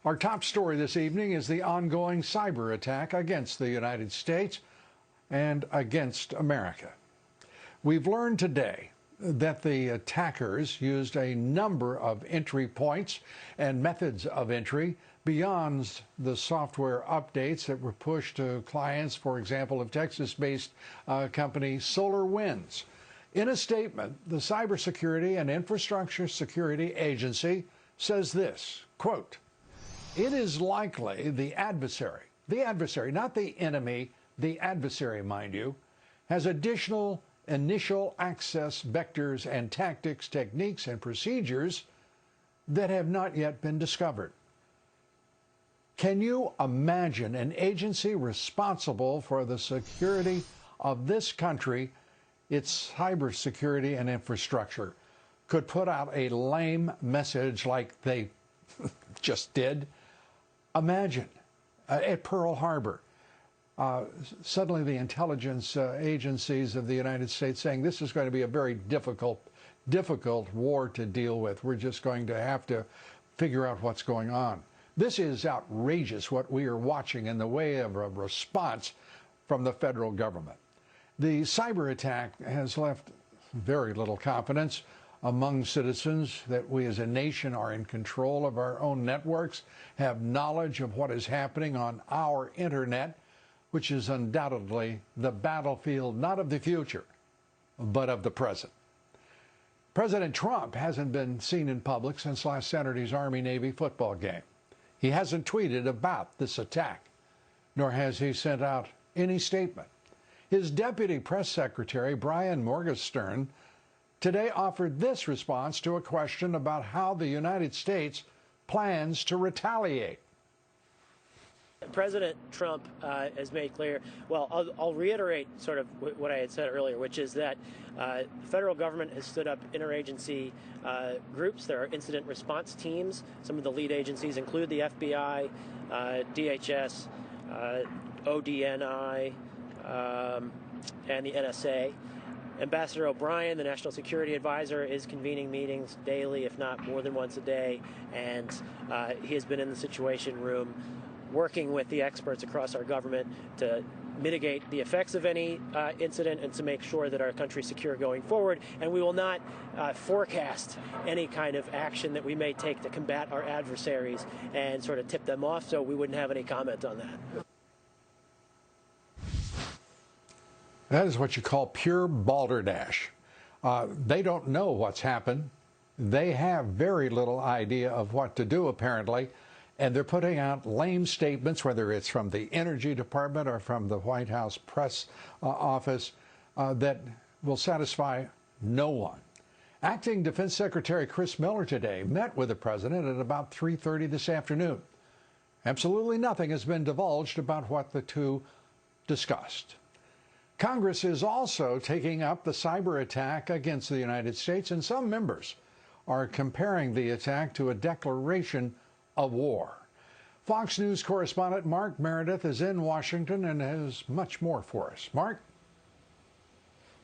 Our top story this evening is the ongoing cyber attack against the United States and against America. We've learned today that the attackers used a number of entry points and methods of entry beyond the software updates that were pushed to clients, for example, of Texas-based company SolarWinds. In a statement, the Cybersecurity and Infrastructure Security Agency says this, quote, "It is likely the adversary, not the enemy, the adversary, mind you, has additional initial access vectors and tactics, techniques, and procedures that have not yet been discovered." Can you imagine an agency responsible for the security of this country, its cybersecurity and infrastructure, could put out a lame message like they just did? Imagine at Pearl Harbor, suddenly the intelligence agencies of the United States saying this is going to be a very difficult war to deal with. We're just going to have to figure out what's going on. This is outrageous what we are watching in the way of a response from the federal government. The cyber attack has left very little confidence among citizens that we as a nation are in control of our own networks, have knowledge of what is happening on our internet, which is undoubtedly the battlefield not of the future, but of the present. President Trump hasn't been seen in public since last Saturday's Army-Navy football game. He hasn't tweeted about this attack, nor has he sent out any statement. His deputy press secretary, Brian Morgenstern, today offered this response to a question about how the United States plans to retaliate. President Trump has made clear, well, I'll reiterate sort of what I had said earlier, which is that the federal government has stood up interagency groups. There are incident response teams. Some of the lead agencies include the FBI, DHS, ODNI, and the NSA. Ambassador O'Brien, the National Security Advisor, is convening meetings daily, if not more than once a day, and he has been in the Situation Room working with the experts across our government to mitigate the effects of any incident and to make sure that our country is secure going forward. And we will not forecast any kind of action that we may take to combat our adversaries and sort of tip them off, so we wouldn't have any comment on that. That is what you call pure balderdash. They don't know what's happened. They have very little idea of what to do, apparently. And they're putting out lame statements, whether it's from the Energy Department or from the White House press office, that will satisfy no one. Acting Defense Secretary Chris Miller today met with the president at about 3:30 this afternoon. Absolutely nothing has been divulged about what the two discussed. Congress is also taking up the cyber attack against the United States, and some members are comparing the attack to a declaration of war. Fox News correspondent Mark Meredith is in Washington and has much more for us. Mark?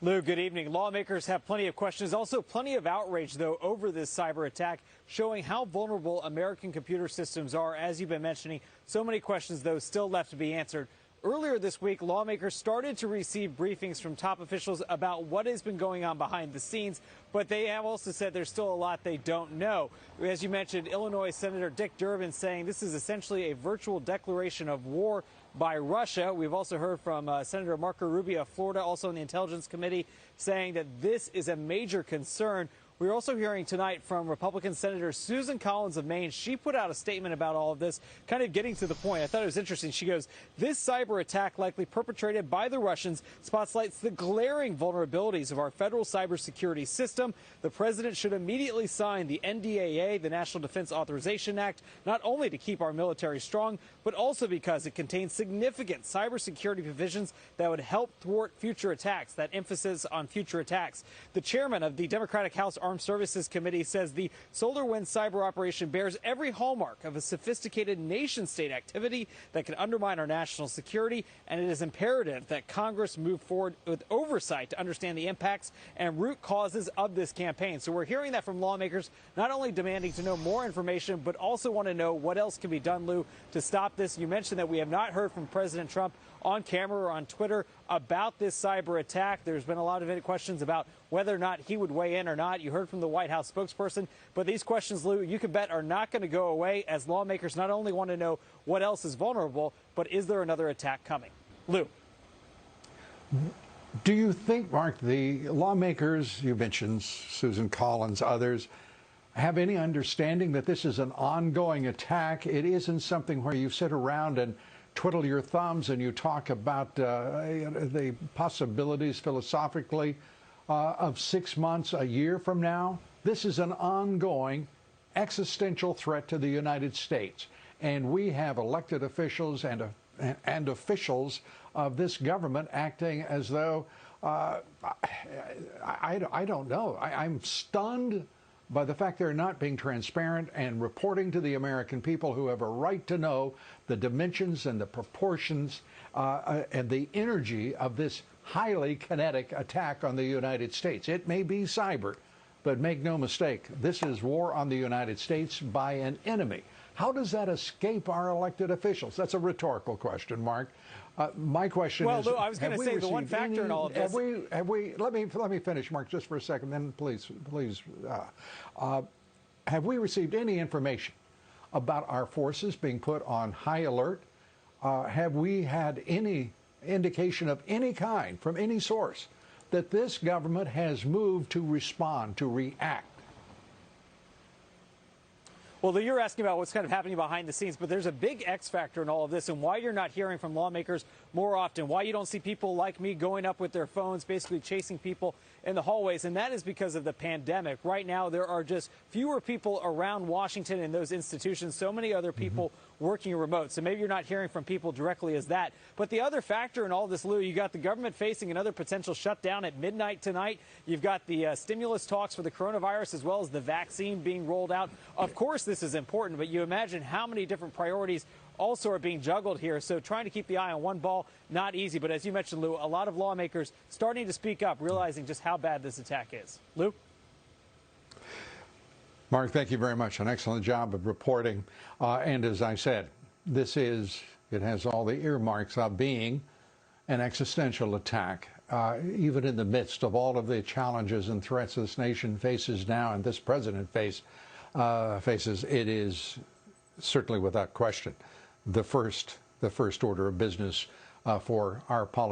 Lou, good evening. Lawmakers have plenty of questions, also plenty of outrage, though, over this cyber attack, showing how vulnerable American computer systems are. As you've been mentioning, so many questions, though, still left to be answered. Earlier this week, lawmakers started to receive briefings from top officials about what has been going on behind the scenes, but they have also said there's still a lot they don't know. As you mentioned, Illinois Senator Dick Durbin saying this is essentially a virtual declaration of war by Russia. We've also heard from Senator Marco Rubio of Florida, also in the Intelligence Committee, saying that this is a major concern. We're also hearing tonight from Republican Senator Susan Collins of Maine. She put out a statement about all of this, kind of getting to the point. I thought it was interesting. She goes, this cyber attack likely perpetrated by the Russians spotlights the glaring vulnerabilities of our federal cybersecurity system. The president should immediately sign the NDAA, the National Defense Authorization Act, not only to keep our military strong, but also because it contains significant cybersecurity provisions that would help thwart future attacks, that emphasis on future attacks. The chairman of the Democratic House Armed Armed Services Committee says the SolarWinds cyber operation bears every hallmark of a sophisticated nation-state activity that could undermine our national security, and it is imperative that Congress move forward with oversight to understand the impacts and root causes of this campaign. So we're hearing that from lawmakers, not only demanding to know more information, but also want to know what else can be done, Lou, to stop this. You mentioned that we have not heard from President Trump on camera or on Twitter about this cyber attack. There's been a lot of questions about whether or not he would weigh in or not. You heard from the White House spokesperson. But these questions, Lou, you can bet are not going to go away as lawmakers not only want to know what else is vulnerable, but is there another attack coming? Lou. Do you think, Mark, the lawmakers, you mentioned Susan Collins, others, have any understanding that this is an ongoing attack? It isn't something where you sit around and twiddle your thumbs and you talk about the possibilities philosophically of 6 months, a year from now. This is an ongoing existential threat to the United States. And we have elected officials and officials of this government acting as though, I don't know. I'm stunned by the fact they're not being transparent and reporting to the American people who have a right to know the dimensions and the proportions and the energy of this highly kinetic attack on the United States. It may be cyber, but make no mistake, this is war on the United States by an enemy. How does that escape our elected officials? That's a rhetorical question, Mark. My question is, Lou, I was going to say the one factor in all of this. Let me finish, Mark, just for a second, then please, have we received any information about our forces being put on high alert? Have we had any indication of any kind from any source that this government has moved to respond, to react? Well, you're asking about what's kind of happening behind the scenes, but there's a big X factor in all of this and why you're not hearing from lawmakers more often, why you don't see people like me going up with their phones, basically chasing people in the hallways, and that is because of the pandemic. Right now, there are just fewer people around Washington and those institutions, so many other people working remote. So maybe you're not hearing from people directly as that. But the other factor in all this, Lou, you got the government facing another potential shutdown at midnight tonight. You've got the stimulus talks for the coronavirus as well as the vaccine being rolled out. Of course, this is important, but you imagine how many different priorities also are being juggled here. So trying to keep the eye on one ball, not easy. But as you mentioned, Lou, a lot of lawmakers starting to speak up, realizing just how bad this attack is. Lou? Mark, thank you very much. An excellent job of reporting. And as I said, it has all the earmarks of being an existential attack. Even in the midst of all of the challenges and threats this nation faces now and this president faces, it is certainly without question the first order of business for our politics.